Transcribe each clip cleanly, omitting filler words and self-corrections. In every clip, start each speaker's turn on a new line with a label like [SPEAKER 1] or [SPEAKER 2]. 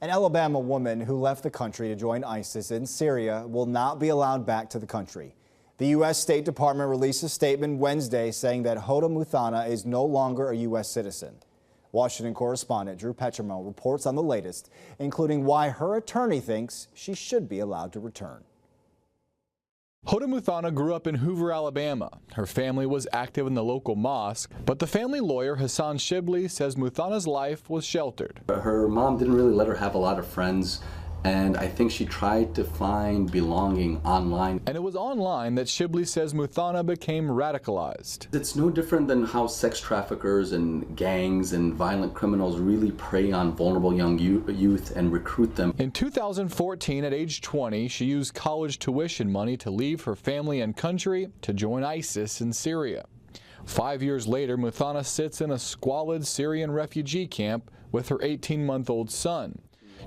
[SPEAKER 1] An Alabama woman who left the country to join ISIS in Syria will not be allowed back to the country. The U.S. State Department released a statement Wednesday saying that Hoda Muthana is no longer a U.S. citizen. Washington correspondent Petrimoulx reports on the latest, including why her attorney thinks she should be allowed to return.
[SPEAKER 2] Hoda Muthana grew up in Hoover, Alabama. Her family was active in the local mosque, but the family lawyer Hassan Shibli says Muthana's life was sheltered.
[SPEAKER 3] Her mom didn't really let her have a lot of friends, and I think she tried to find belonging online.
[SPEAKER 2] And it was online that Shibli says Muthana became radicalized.
[SPEAKER 3] It's no different than how sex traffickers and gangs and violent criminals really prey on vulnerable young youth and recruit them.
[SPEAKER 2] In 2014, at age 20, she used college tuition money to leave her family and country to join ISIS in Syria. 5 years later, Muthana sits in a squalid Syrian refugee camp with her 18-month-old son.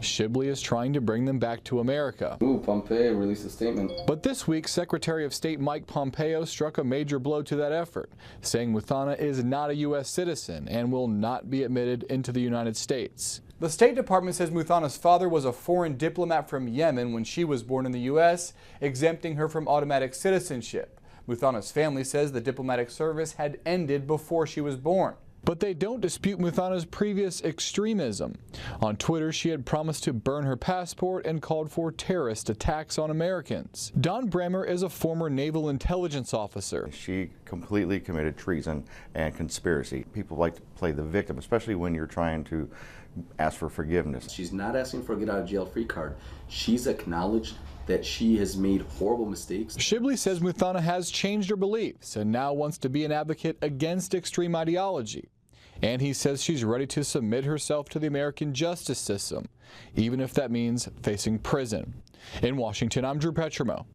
[SPEAKER 2] Shibli is trying to bring them back to America.
[SPEAKER 3] Pompeo released a statement.
[SPEAKER 2] But this week, Secretary of State Mike Pompeo struck a major blow to that effort, saying Muthana is not a U.S. citizen and will not be admitted into the United States. The State Department says Muthana's father was a foreign diplomat from Yemen when she was born in the U.S., exempting her from automatic citizenship. Muthana's family says the diplomatic service had ended before she was born. But they don't dispute Muthana's previous extremism. On Twitter, she had promised to burn her passport and called for terrorist attacks on Americans. Don Bremer is a former naval intelligence officer.
[SPEAKER 4] She completely committed treason and conspiracy. People like to play the victim, especially when you're trying to ask for forgiveness.
[SPEAKER 3] She's not asking for a get out of jail free card. She's acknowledged that she has made horrible mistakes.
[SPEAKER 2] Shibli says Muthana has changed her beliefs and now wants to be an advocate against extreme ideology. And he says she's ready to submit herself to the American justice system, even if that means facing prison. In Washington, I'm Petrimoulx.